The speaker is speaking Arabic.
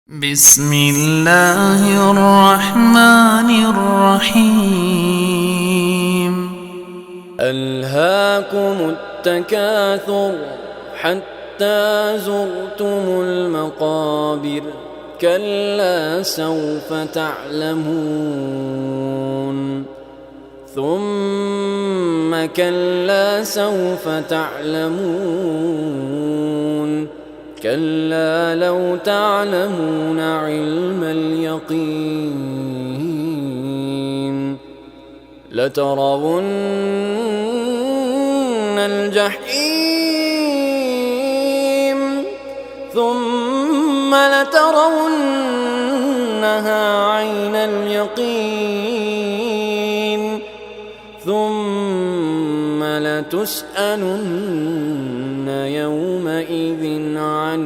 بسم الله الرحمن الرحيم. ألهاكم التكاثر حتى زرتم المقابر كلا سوف تعلمون ثم كلا سوف تعلمون كلا لو تعلمون علم اليقين لترون الجحيم ثم لترونها عين اليقين ثم لتسألن يومئذ عن